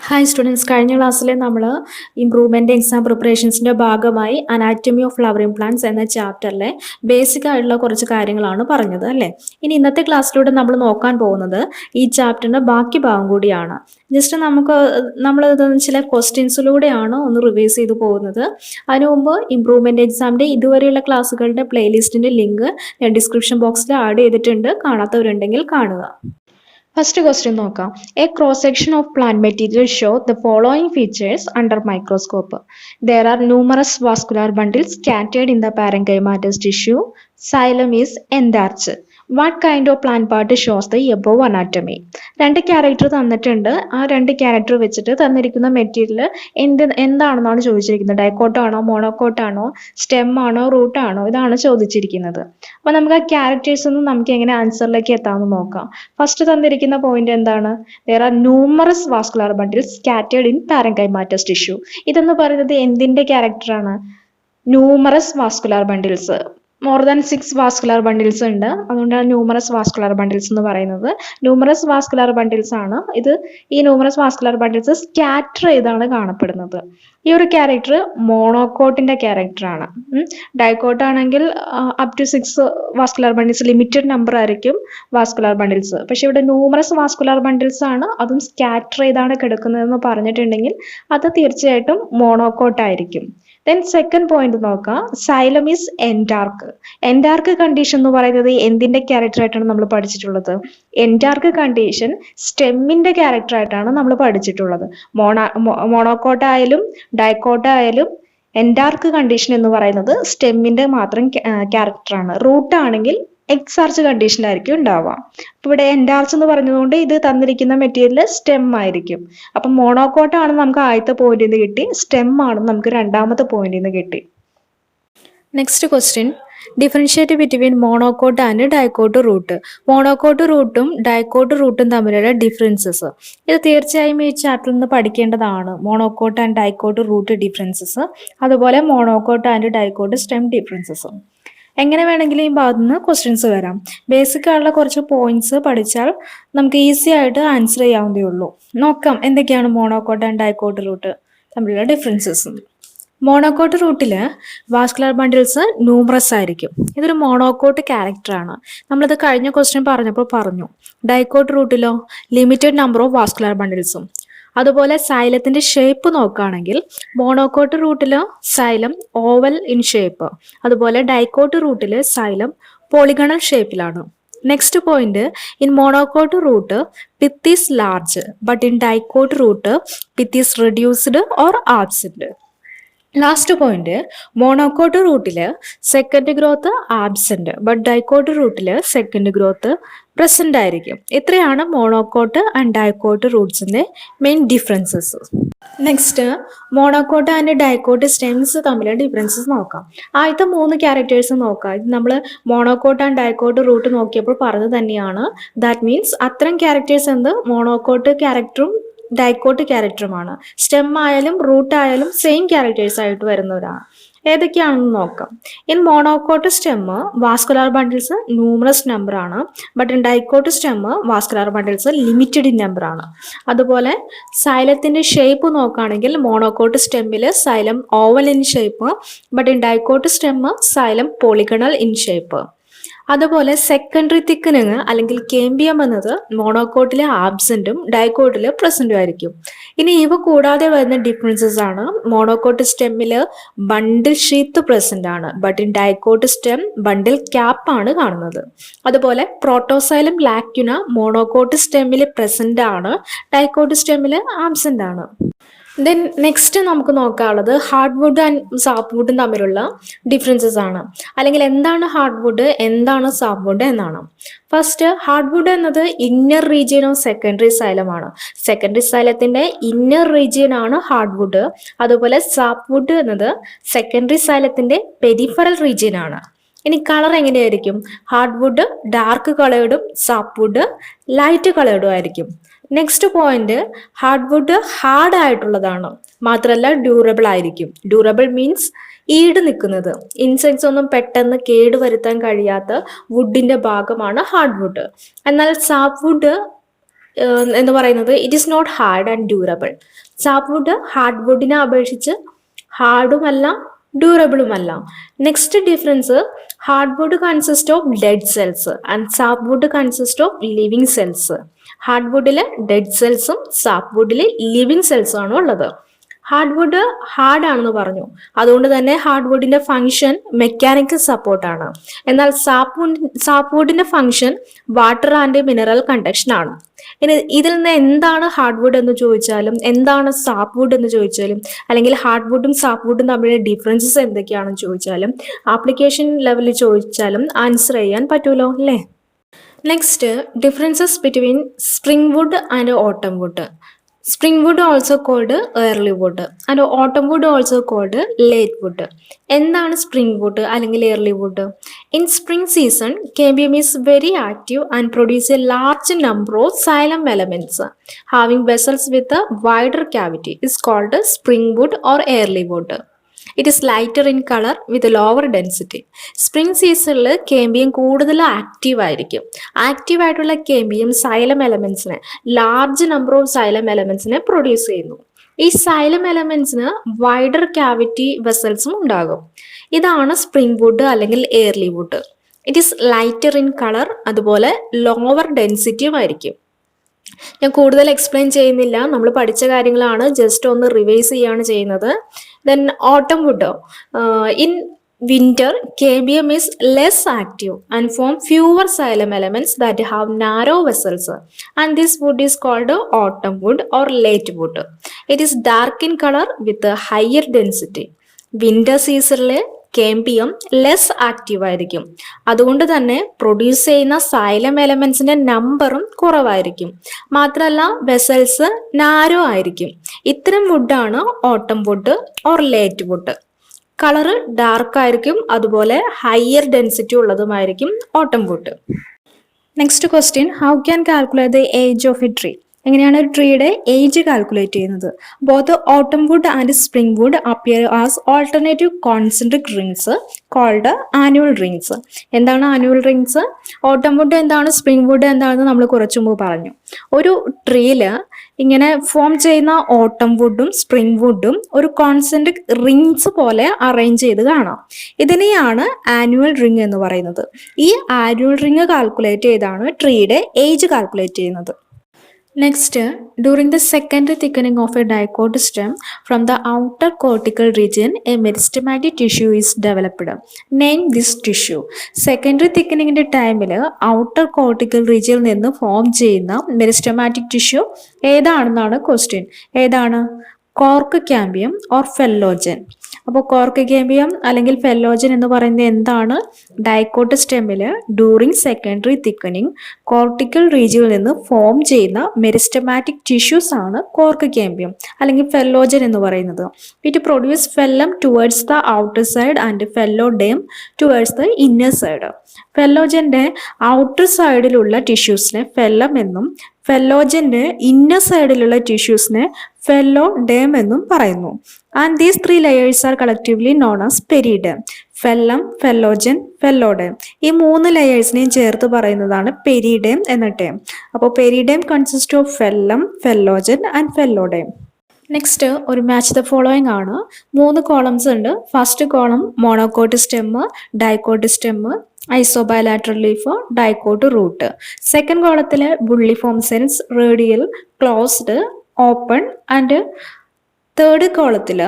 Hi students, കഴിഞ്ഞ ക്ലാസ്സിൽ നമ്മൾ ഇംപ്രൂവ്മെൻ്റ് എക്സാം പ്രിപ്പറേഷൻസിൻ്റെ ഭാഗമായി അനാറ്റമി ഓഫ് ഫ്ലവറിംഗ് പ്ലാന്റ്സ് എന്ന ചാപ്റ്ററിലെ ബേസിക് ആയിട്ടുള്ള കുറച്ച് കാര്യങ്ങളാണ് പറഞ്ഞത് അല്ലേ. ഇനി ഇന്നത്തെ ക്ലാസ്സിലൂടെ നമ്മൾ നോക്കാൻ പോകുന്നത് ഈ ചാപ്റ്ററിൻ്റെ ബാക്കി ഭാഗം കൂടിയാണ്. ജസ്റ്റ് നമ്മൾ ചില ക്വസ്റ്റ്യൻസിലൂടെയാണ് ഒന്ന് റിവൈസ് ചെയ്ത് പോകുന്നത്. അതിനു മുമ്പ് ഇംപ്രൂവ്മെൻ്റ് എക്സാമിൻ്റെ ഇതുവരെയുള്ള ക്ലാസ്സുകളുടെ പ്ലേലിസ്റ്റിൻ്റെ ലിങ്ക് ഞാൻ ഡിസ്ക്രിപ്ഷൻ ബോക്സിൽ ആഡ് ചെയ്തിട്ടുണ്ട്. കാണാത്തവരുണ്ടെങ്കിൽ കാണുക. First question നോക്കാം. A cross section of plant material show the following features under microscope. There are numerous vascular bundles scattered in the parenchymatous tissue. Xylem is endarched. What kind of plant part shows the above anatomy? രണ്ട് character തന്നിട്ടുണ്ട്. ആ രണ്ട് character വെച്ചിട്ട് തന്നിരിക്കുന്ന material എന്താണെന്നാണ് ചോദിച്ചിരിക്കുന്നത്. ഡൈക്കോട്ടാണോ, മോണോക്കോട്ടാണോ, stem ആണോ, root ആണോ, ഇതാണ് ചോദിച്ചിരിക്കുന്നത്. അപ്പൊ നമുക്ക് ആ ക്യാരക്ടേഴ്സ് ഒന്നും നമുക്ക് എങ്ങനെ ആൻസറിലേക്ക് എത്താമെന്ന് നോക്കാം. ഫസ്റ്റ് തന്നിരിക്കുന്ന പോയിന്റ് എന്താണ്? there are numerous vascular bundles scattered in parenchymatous tissue. ഇതെന്ന് പറയുന്നത് എന്തിന്റെ ക്യാരക്ടറാണ്? Numerous vascular bundles, more than 6 vascular bundles ഉണ്ട്. അതുകൊണ്ടാണ് ന്യൂമറസ് വാസ്കുലാർ ബണ്ടിൽസ് എന്ന് പറയുന്നത്. ന്യൂമറസ് വാസ്കുലാർ ബണ്ടിൽസ് ആണ് ഇത്. ഈ ന്യൂമറസ് വാസ്കുലാർ ബണ്ടിൽസ് സ്കാറ്റർ ചെയ്താണ് കാണപ്പെടുന്നത്. ഈ ഒരു ക്യാരക്ടർ മോണോക്കോട്ടിന്റെ ക്യാരക്ടറാണ്. ഡൈക്കോട്ട് ആണെങ്കിൽ up to 6 vascular bundles, limited number ആയിരിക്കും വാസ്കുലാർ ബണ്ടിൽസ്. പക്ഷെ ഇവിടെ ന്യൂമറസ് വാസ്കുലാർ ബണ്ടിൽസ് ആണ്, അതും സ്കാറ്റർ ചെയ്താണ് കിടക്കുന്നതെന്ന് പറഞ്ഞിട്ടുണ്ടെങ്കിൽ അത് തീർച്ചയായിട്ടും മോണോക്കോട്ട് ആയിരിക്കും. ദെൻ സെക്കൻഡ് പോയിന്റ് നോക്കാം. Xylem is endarch. Endarch condition എന്ന് പറയുന്നത് എന്തിന്റെ ക്യാരക്ടർ ആയിട്ടാണ് നമ്മൾ പഠിച്ചിട്ടുള്ളത്? എൻഡാർക്ക് കണ്ടീഷൻ സ്റ്റെമ്മിന്റെ ക്യാരക്ടർ ആയിട്ടാണ് നമ്മൾ പഠിച്ചിട്ടുള്ളത്. മോണോക്കോട്ട് ആയാലും ഡൈക്കോട്ട് ആയാലും എൻഡാർക്ക് കണ്ടീഷൻ എന്ന് പറയുന്നത് സ്റ്റെമ്മിന്റെ മാത്രം ക്യാരക്ടറാണ്. റൂട്ട് ആണെങ്കിൽ എക്സാർച്ച് കണ്ടീഷനിലായിരിക്കും ഉണ്ടാവുക. അപ്പൊ ഇവിടെ എൻഡാർച്ച് എന്ന് പറഞ്ഞതുകൊണ്ട് ഇത് തന്നിരിക്കുന്ന മെറ്റീരിയൽ സ്റ്റെം ആയിരിക്കും. അപ്പൊ മോണോക്കോട്ട് ആണ് നമുക്ക് ആദ്യത്തെ പോയിന്റിൽ നിന്ന് കിട്ടി, സ്റ്റെം ആണ് നമുക്ക് രണ്ടാമത്തെ പോയിന്റിൽ നിന്ന് കിട്ടി. Next question, differentiate between monocot and dicot root. Monocot റൂട്ടും ഡൈക്കോട്ട് റൂട്ടും തമ്മിലുള്ള ഡിഫറൻസസ് ഇത് തീർച്ചയായും ഈ ചാപ്റ്ററിൽ നിന്ന് പഠിക്കേണ്ടതാണ്. Monocot and dicot root differences, അതുപോലെ മോണോക്കോട്ട് ആൻഡ് ഡൈക്കോട്ട് സ്റ്റെം ഡിഫറൻസസും. എങ്ങനെ വേണമെങ്കിലും ഈ ഭാഗത്ത് നിന്ന് ക്വസ്റ്റ്യൻസ് വരാം. ബേസിക് ആയിട്ടുള്ള കുറച്ച് പോയിന്റ്സ് പഠിച്ചാൽ നമുക്ക് ഈസി ആയിട്ട് ആൻസർ ചെയ്യാവുന്നതേ ഉള്ളൂ. നോക്കാം എന്തൊക്കെയാണ് മോണോക്കോട്ട് ആൻഡ് ഡൈക്കോട്ട് റൂട്ട് തമ്മിലുള്ള ഡിഫറൻസസ്. മോണോക്കോട്ട് റൂട്ടില് വാസ്കുലർ ബണ്ടിൽസ് ന്യൂമറസ് ആയിരിക്കും. ഇതൊരു മോണോക്കോട്ട് ക്യാരക്ടറാണ്. നമ്മളിത് കഴിഞ്ഞ ക്വസ്റ്റ്യൻ പറഞ്ഞപ്പോൾ പറഞ്ഞു. ഡൈക്കോട്ട് റൂട്ടിലോ ലിമിറ്റഡ് നമ്പർ ഓഫ് വാസ്കുലർ ബണ്ടിൽസും. അതുപോലെ സൈലത്തിന്റെ ഷേപ്പ് നോക്കുകയാണെങ്കിൽ മോണോക്കോട്ട് റൂട്ടില് സൈലം ഓവൽ ഇൻ ഷേപ്പ്, അതുപോലെ ഡൈക്കോട്ട് റൂട്ടില് സൈലം പോളിഗണൽ ഷേപ്പിലാണ്. Next point, in monocot root pith is large but in dicot root pith is reduced or absent. Last point, monocot റൂട്ടില് second growth absent but dicot റൂട്ടില് second growth present ആയിരിക്കും. ഇത്രയാണ് monocot and dicot റൂട്ട്സിന്റെ main differences. Next, monocot and dicot stems തമ്മിലുള്ള differences നോക്കാം. ആദ്യത്തെ 3 characters നോക്കാം. ഇത് നമ്മൾ മോണോക്കോട്ട് ആൻഡ് ഡൈക്കോട്ട് റൂട്ട് നോക്കിയപ്പോൾ പറഞ്ഞു തന്നെയാണ്. ദാറ്റ് മീൻസ് അത്തരം ക്യാരക്ടേഴ്സ് എന്ത് മോണോക്കോട്ട് ക്യാരക്ടറും ഡൈക്കോട്ട് ക്യാരക്ടറുമാണ്. സ്റ്റെം ആയാലും റൂട്ട് ആയാലും സെയിം ക്യാരക്ടേഴ്സ് ആയിട്ട് വരുന്നവരാണ്. ഏതൊക്കെയാണെന്ന് നോക്കാം. In monocot stem vascular bundles numerous number ആണ്, but in dicot stem vascular bundles limited in number ആണ്. അതുപോലെ സൈലത്തിന്റെ ഷേപ്പ് നോക്കുകയാണെങ്കിൽ മോണോക്കോട്ട് സ്റ്റെമ്മില് xylem oval in shape, but in dicot stem xylem polygonal in shape. അതുപോലെ സെക്കൻഡറി തിക്കനിങ് അല്ലെങ്കിൽ cambium എന്നത് മോണോക്കോട്ടിലെ ആബ്സെന്റും ഡൈക്കോട്ടിലെ പ്രസന്റും ആയിരിക്കും. ഇനി ഇവ കൂടാതെ വരുന്ന ഡിഫറൻസസ് ആണ്. മോണോക്കോട്ട് സ്റ്റെമ്മില് ബണ്ടിൽ ഷീത്ത് പ്രസന്റ് ആണ്, but in dicot stem bundle cap ആണ് കാണുന്നത്. അതുപോലെ പ്രോട്ടോസൈലം ലാക്യുന മോണോക്കോട്ട് സ്റ്റെമ്മില് പ്രസന്റ് ആണ്, ഡൈക്കോട്ട് സ്റ്റെമ്മില് ആബ്സെന്റ് ആണ്. ദെൻ നെക്സ്റ്റ് നമുക്ക് നോക്കാനുള്ളത് ഹാർഡ് വുഡ് ആൻഡ് സാപ്പ് വുഡും തമ്മിലുള്ള ഡിഫറൻസസ് ആണ്. അല്ലെങ്കിൽ എന്താണ് ഹാർഡ് വുഡ്, എന്താണ് സാപ്പ് വുഡ് എന്നാണ്. ഫസ്റ്റ്, ഹാർഡ് വുഡ് എന്നത് ഇന്നർ റീജിയൻ ഓഫ് സെക്കൻഡറി സൈലമാണ്. സെക്കൻഡറി സൈലത്തിന്റെ ഇന്നർ റീജിയൻ ആണ് ഹാർഡ് വുഡ്. അതുപോലെ സാപ്പ് വുഡ് എന്നത് സെക്കൻഡറി സൈലത്തിന്റെ പെരിഫറൽ റീജിയൻ ആണ്. ഇനി കളർ എങ്ങനെയായിരിക്കും? ഹാർഡ് വുഡ് ഡാർക്ക് കളേർഡും സാപ്പ് വുഡ് ലൈറ്റ് കളേർഡും ആയിരിക്കും. Next point, hard wood hard ആയിട്ടുള്ളതാണ്, മാത്രമല്ല ഡ്യൂറബിൾ ആയിരിക്കും. ഡ്യൂറബിൾ മീൻസ് ഈട് നിൽക്കുന്നത്. ഇൻസെക്ട്സ് ഒന്നും പെട്ടെന്ന് കേടുവരുത്താൻ കഴിയാത്ത വുഡിന്റെ ഭാഗമാണ് ഹാർഡ് വുഡ്. എന്നാൽ സാപ്പ് വുഡ് എന്ന് പറയുന്നത് it is not hard and durable. Sap wood hard വുഡിനെ അപേക്ഷിച്ച് ഹാർഡുമല്ല ഡ്യൂറബിളുമല്ല. Next difference, hard wood consist of dead cells and sap wood consist of living cells. Hard വുഡിലെ ഡെഡ് സെൽസും സാപ്പ് വുഡിൽ ലിവിങ് സെൽസും ആണ് ഉള്ളത്. ഹാർഡ് വുഡ് ഹാർഡ് ആണെന്ന് പറഞ്ഞു, അതുകൊണ്ട് തന്നെ ഹാർഡ് വുഡിന്റെ ഫംഗ്ഷൻ മെക്കാനിക്കൽ സപ്പോർട്ടാണ്. എന്നാൽ സാപ്പ് വുഡിന്റെ function water and mineral conduction ആണ്. ഇനി ഇതിൽ നിന്ന് എന്താണ് ഹാർഡ് വുഡ് എന്ന് ചോദിച്ചാലും എന്താണ് സാപ്പ് വുഡ് എന്ന് ചോദിച്ചാലും അല്ലെങ്കിൽ ഹാർഡ് വുഡും സാപ്പ് വുഡും തമ്മിലുള്ള ഡിഫറൻസസ് എന്തൊക്കെയാണെന്ന് ചോദിച്ചാലും ആപ്ലിക്കേഷൻ ലെവലിൽ ചോദിച്ചാലും ആൻസർ ചെയ്യാൻ പറ്റൂലോ അല്ലേ. Next, differences between spring wood and autumn wood. Spring wood also called early wood and autumn wood also called late wood. എന്താണ് സ്പ്രിംഗ് വുഡ് അല്ലെങ്കിൽ early wood? In spring season, cambium is very active and produces a large number of xylem elements. Having vessels with a wider cavity is called spring wood or early wood. It is lighter in colour with lower density. Spring സീസണിൽ cambium കൂടുതൽ active ആയിരിക്കും. Active ആയിട്ടുള്ള cambium xylem എലമെന്റ്സിനെ, large number of xylem എലമെന്റ്സിനെ produce ചെയ്യുന്നു. ഈ xylem എലമെന്റ്സിന് wider cavity വെസൽസും ഉണ്ടാകും. ഇതാണ് സ്പ്രിംഗ് വുഡ് അല്ലെങ്കിൽ early wood. It is lighter in colour, അതുപോലെ ലോവർ ഡെൻസിറ്റിയും ആയിരിക്കും. ഞാൻ കൂടുതൽ എക്സ്പ്ലെയിൻ ചെയ്യുന്നില്ല, നമ്മൾ പഠിച്ച കാര്യങ്ങളാണ്, ജസ്റ്റ് ഒന്ന് റിവൈസ് ചെയ്യാണ് ചെയ്യുന്നത്. Then autumn wood. In winter, cambium is less active and form fewer xylem elements that have narrow vessels, and this wood is called autumn wood or late wood. It is dark in color with a higher density. Winter സീസണിലെ cambium less active ആയിരിക്കും, അതുകൊണ്ട് തന്നെ produce ചെയ്യുന്ന xylem എലമെന്റ്സിന്റെ നമ്പറും കുറവായിരിക്കും. മാത്രമല്ല vessels narrow ആയിരിക്കും. ഇത്തരം വുഡാണ് autumn wood or late wood. Colour dark ആയിരിക്കും, അതുപോലെ ഹയർ ഡെൻസിറ്റി ഉള്ളതുമായിരിക്കും autumn wood. Next question, how can calculate the age of a tree? എങ്ങനെയാണ് ഒരു ട്രീയുടെ ഏജ് കാൽക്കുലേറ്റ് ചെയ്യുന്നത്? Both autumn wood and spring wood appear as alternative concentric rings called annual rings. എന്താണ് annual rings? Autumn wood എന്താണ്, spring wood എന്താണെന്ന് നമ്മൾ കുറച്ചു മുമ്പ് പറഞ്ഞു. ഒരു ട്രീയിൽ ഇങ്ങനെ ഫോം ചെയ്യുന്ന ഓട്ടം വുഡും സ്പ്രിംഗ് വുഡും ഒരു കോൺസെൻട്രിക് റിങ്സ് പോലെ അറേഞ്ച് ചെയ്ത് കാണാം. ഇതിനെയാണ് ആനുവൽ റിങ് എന്ന് പറയുന്നത്. ഈ ആനുവൽ റിങ് കാൽക്കുലേറ്റ് ചെയ്താണ് ട്രീയുടെ ഏജ് കാൽക്കുലേറ്റ് ചെയ്യുന്നത്. Next, during the secondary thickening of a dicot stem from the outer cortical region, a meristematic tissue is developed. Name this tissue. Secondary thickening ടൈമിൽ outer cortical റീജിയനിൽ നിന്ന് form ചെയ്യുന്ന meristematic tissue ഏതാണെന്നാണ് question. ഏതാണ്? Cork cambium or phellogen. അപ്പോൾ cork cambium അല്ലെങ്കിൽ phellogen എന്ന് പറയുന്നത് എന്താണ്? ഡൈക്കോട്ട് സ്റ്റെമ്മിൽ ഡ്യൂറിങ് സെക്കൻഡറി തിക്കനിങ് കോർട്ടിക്കൽ റീജിയനിൽ നിന്ന് ഫോം ചെയ്യുന്ന മെരിസ്റ്റമാറ്റിക് ടിഷ്യൂസ് ആണ് കോർക്ക് ക്യാമ്പിയം അല്ലെങ്കിൽ ഫെല്ലോജൻ എന്ന് പറയുന്നത്. It produce phellem towards the outer side and phelloderm towards the inner side. ഫെല്ലോജന്റെ ഔട്ടർ സൈഡിലുള്ള ടിഷ്യൂസിനെ ഫെല്ലം എന്നും ഫെല്ലോജന്റെ ഇന്നർ സൈഡിലുള്ള ടിഷ്യൂസിനെ ഫെല്ലോഡേം എന്നും പറയുന്നു. And these three layers are collectively known as periderm. Phellem, phellogen, phelloderm, ഈ മൂന്ന് ലെയേഴ്സിനെയും ചേർത്ത് പറയുന്നതാണ് പെരിഡേം എന്ന ടേം. അപ്പോൾ periderm consist of phellem, phellogen and phelloderm. Next ഒരു മാച്ച് ദ ഫോളോയിങ് ആണ്. 3 കോളംസ് ഉണ്ട്. First column monocot stem, dicot stem, isobilateral leaf, dicot root. Second കോളത്തിൽ bulliform cells, radial, closed, open and third കോളത്തിൽ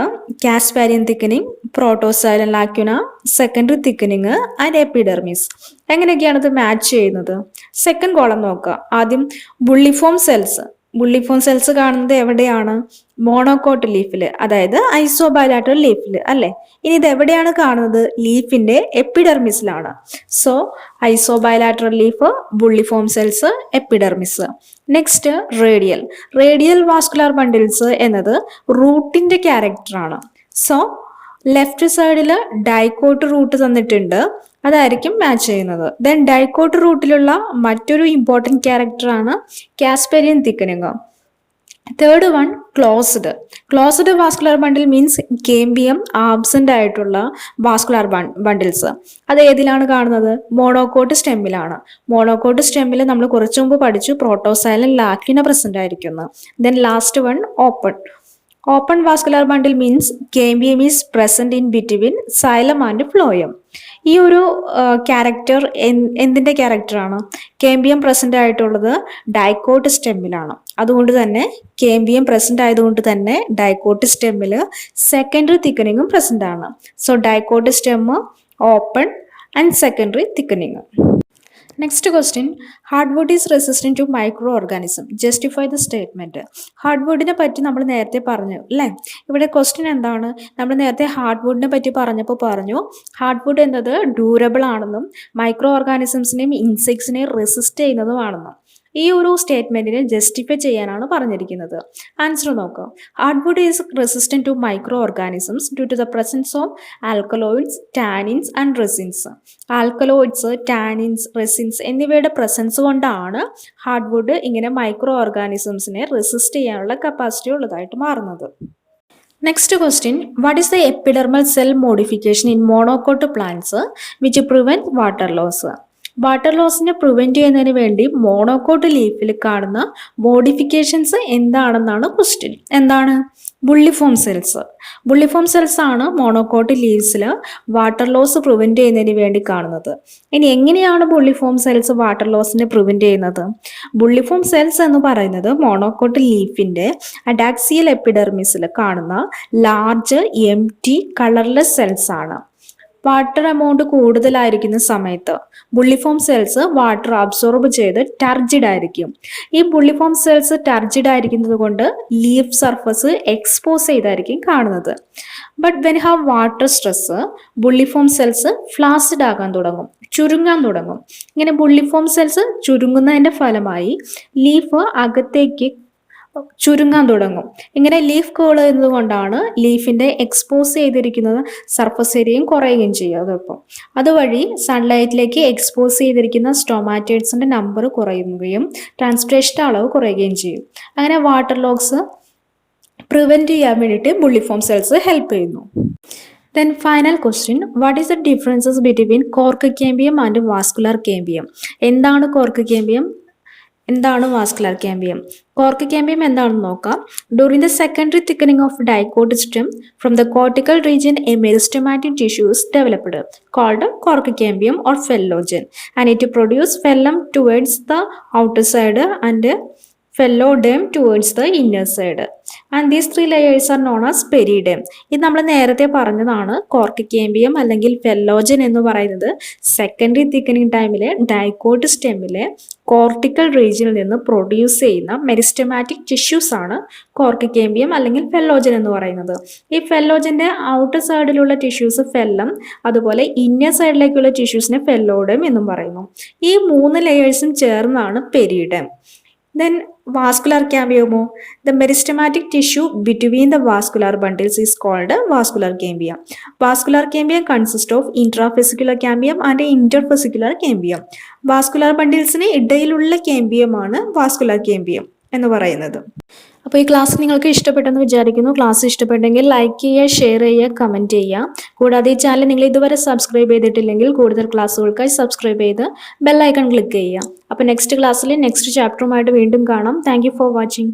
casparian thickening, protoxylem lacuna, secondary thickening and epidermis. എങ്ങനെയൊക്കെയാണ് ഇത് match ചെയ്യുന്നത്? Second column നോക്കുക. ആദ്യം bulliform cells. Bulliform cells കാണുന്നത് എവിടെയാണ്? Monocot ലീഫിൽ, അതായത് ഐസോബയലാറ്ററൽ ലീഫിൽ അല്ലെ. ഇനി ഇത് എവിടെയാണ് കാണുന്നത്? ലീഫിന്റെ എപ്പിഡെർമിസിലാണ്. So isobilateral leaf, bulliform cells, epidermis. Next radial. Radial vascular bundles എന്നത് റൂട്ടിന്റെ ക്യാരക്ടറാണ്. സോ ലെഫ്റ്റ് സൈഡിൽ ഡൈക്കോട്ട് റൂട്ട് തന്നിട്ടുണ്ട്, അതായിരിക്കും മാച്ച് ചെയ്യുന്നത്. ദെൻ ഡൈക്കോട്ട് റൂട്ടിലുള്ള മറ്റൊരു ഇമ്പോർട്ടൻറ്റ് ക്യാരക്ടറാണ് casparian thickening. Third one closed. Closed vascular bundle means cambium absent ആയിട്ടുള്ള വാസ്കുലർ ബണ്ടിൽസ്. അത് ഏതിലാണ് കാണുന്നത്? മോണോകോട്ട് സ്റ്റെമ്മിലാണ്. മോണോകോട്ട് സ്റ്റെമ്മിൽ നമ്മൾ കുറച്ചു മുമ്പ് പഠിച്ചു പ്രോട്ടോസൈലം ലാക്ടിന പ്രസന്റ് ആയിരിക്കുന്നു. Then last one open. Open vascular bundle means cambium is present in between xylem and phloem. ഈ ഒരു ക്യാരക്ടർ എന്തിന്റെ ക്യാരക്ടറാണ്? കേമ്പിയം പ്രസന്റ് ആയിട്ടുള്ളത് ഡൈക്കോട്ട് സ്റ്റെമ്മിലാണ്. അതുകൊണ്ട് തന്നെ കേമ്പിയം പ്രസന്റ് ആയതുകൊണ്ട് തന്നെ ഡൈക്കോട്ട് സ്റ്റെമ്മിൽ സെക്കൻഡറി തിക്കനിങ്ങും പ്രസന്റ് ആണ്. So dicot stem open and secondary thickening. Next question, hardwood is resistant to micro organism. Justify the statement. ഹാർഡ്വുഡിനെ പറ്റി നമ്മൾ നേരത്തെ പറഞ്ഞു അല്ലേ? ഇവിടെ ക്വസ്റ്റ്യൻ എന്താണ്? നമ്മൾ നേരത്തെ ഹാർഡ്വുഡിനെ പറ്റി പറഞ്ഞപ്പോൾ പറഞ്ഞു ഹാർഡ്വുഡ് എന്നത് ഡ്യൂറബിൾ ആണെന്നും മൈക്രോ ഓർഗാനിസംസിനെയും ഇൻസെക്ട്സിനെയും റെസിസ്റ്റ് ചെയ്യുന്നതുമാണെന്നും. ഈ ഒരു സ്റ്റേറ്റ്മെന്റിനെ ജസ്റ്റിഫൈ ചെയ്യാനാണ് പറഞ്ഞിരിക്കുന്നത്. ആൻസർ നോക്കാം. Hardwood is resistant to micro organisms due to the presence of alkaloids, tannins and resins. Alkaloids, tannins, resins എന്നിവയുടെ പ്രസൻസ് കൊണ്ടാണ് ഹാർഡ്വുഡ് ഇങ്ങനെ മൈക്രോ ഓർഗാനിസംസിനെ റെസിസ്റ്റ് ചെയ്യാനുള്ള കപ്പാസിറ്റി ഉള്ളതായിട്ട് മാറുന്നത്. Next question, what is the epidermal cell modification in monocot plants which prevent water loss. Water ലോസിനെ prevent ചെയ്യുന്നതിന് വേണ്ടി മോണോകോട്ട് ലീഫിൽ കാണുന്ന മോഡിഫിക്കേഷൻസ് എന്താണെന്നാണ് ക്വസ്റ്റ്യൻ. എന്താണ്? Bulliform cells. ബുള്ളിഫോം സെൽസ് ആണ് മോണോകോട്ട് ലീവ്സിൽ വാട്ടർ ലോസ് പ്രിവെന്റ് ചെയ്യുന്നതിന് വേണ്ടി കാണുന്നത്. ഇനി എങ്ങനെയാണ് ബുള്ളിഫോം സെൽസ് വാട്ടർ ലോസിനെ പ്രിവെന്റ് ചെയ്യുന്നത്? ബുള്ളിഫോം സെൽസ് എന്ന് പറയുന്നത് മോണോകോട്ട് ലീഫിന്റെ അഡാക്സിയൽ എപ്പിഡെർമിസിൽ കാണുന്ന ലാർജ് എംപ്റ്റി കളർലെസ് സെൽസ് ആണ്. വാട്ടർ എമൗണ്ട് കൂടുതലായിരിക്കുന്ന സമയത്ത് ബുള്ളിഫോം സെൽസ് വാട്ടർ അബ്സോർബ് ചെയ്ത് ടർജിഡ് ആയിരിക്കും. ഈ ബുള്ളിഫോം സെൽസ് ടർജിഡ് ആയിരിക്കുന്നത് കൊണ്ട് ലീഫ് സർഫസ് എക്സ്പോസ് ചെയ്തായിരിക്കും കാണുന്നത്. But when have water stress bulliform cells flaccid ആകാൻ തുടങ്ങും, ചുരുങ്ങാൻ തുടങ്ങും. ഇങ്ങനെ ബുള്ളിഫോം സെൽസ് ചുരുങ്ങുന്നതിന്റെ ഫലമായി ലീഫ് അകത്തേക്ക് ചുരുങ്ങാൻ തുടങ്ങും. ഇങ്ങനെ ലീഫ് കേൾ ചെയ്യുന്നത് കൊണ്ടാണ് ലീഫിന്റെ എക്സ്പോസ് ചെയ്തിരിക്കുന്നത് സർഫസ് ഏരിയയും കുറയുകയും ചെയ്യും. അതോടൊപ്പം അതുവഴി സൺലൈറ്റിലേക്ക് എക്സ്പോസ് ചെയ്തിരിക്കുന്ന സ്റ്റോമാറ്റൈഡ്സിന്റെ നമ്പർ കുറയുകയും ട്രാൻസ്പിറേഷന്റെ അളവ് കുറയുകയും ചെയ്യും. അങ്ങനെ വാട്ടർ ലോസ് പ്രിവെന്റ് ചെയ്യാൻ വേണ്ടിയിട്ട് ബുള്ളിഫോം സെൽസ് ഹെൽപ്പ് ചെയ്യുന്നു. Then final question, what is the differences between cork cambium and vascular cambium? എന്താണ് കോർക്ക് cambium? എന്താണ് വാസ്കുലർ cambium? കോർക്ക് cambium എന്താണെന്ന് നോക്കാം. During the secondary thickening of dicot stem from the cortical region, a meristematic tissue is developed called cork cambium or phellogen, and it produces phellum towards the outer side and phellodem towards the inner side, and these three layers are known as peridem. ഇത് നമ്മൾ നേരത്തെ പറഞ്ഞതാണ്. Cork cambium അല്ലെങ്കിൽ phellogen എന്ന് പറയുന്നത് secondary thickening ടൈമിലെ dicot സ്റ്റെമ്മിലെ cortical റീജിയനിൽ നിന്ന് produce ചെയ്യുന്ന മെരിസ്റ്റമാറ്റിക് ടിഷ്യൂസ് ആണ് കോർക്ക് cambium അല്ലെങ്കിൽ ഫെല്ലോജൻ എന്ന് പറയുന്നത്. ഈ ഫെല്ലോജന്റെ ഔട്ടർ സൈഡിലുള്ള ടിഷ്യൂസ് ഫെല്ലം, അതുപോലെ ഇന്നർ സൈഡിലേക്കുള്ള ടിഷ്യൂസിനെ ഫെല്ലോഡം എന്നും പറയുന്നു. ഈ 3 ലെയേഴ്സും ചേർന്നാണ് പെരിഡം. Then vascular cambium, the meristematic tissue between the vascular bundles is called vascular cambium. Vascular cambium consists of intravesicular cambium and intervesicular cambium. Vascular bundlesന് ഇടയിലുള്ള cambium ആണ് vascular cambium എന്ന് പറയുന്നത്. അപ്പോൾ ഈ ക്ലാസ് നിങ്ങൾക്ക് ഇഷ്ടപ്പെട്ടെന്ന് വിചാരിക്കുന്നു. ക്ലാസ് ഇഷ്ടപ്പെട്ടെങ്കിൽ ലൈക്ക് ചെയ്യുക, ഷെയർ ചെയ്യുക, കമൻറ്റ് ചെയ്യുക. കൂടാതെ ഈ ചാനൽ നിങ്ങൾ ഇതുവരെ സബ്സ്ക്രൈബ് ചെയ്തിട്ടില്ലെങ്കിൽ കൂടുതൽ ക്ലാസ്സുകൾക്കായി സബ്സ്ക്രൈബ് ചെയ്ത് ബെൽ ഐക്കൺ ക്ലിക്ക് ചെയ്യുക. അപ്പോൾ നെക്സ്റ്റ് ക്ലാസ്സിൽ നെക്സ്റ്റ് ചാപ്റ്ററുമായിട്ട് വീണ്ടും കാണാം. Thank you for watching.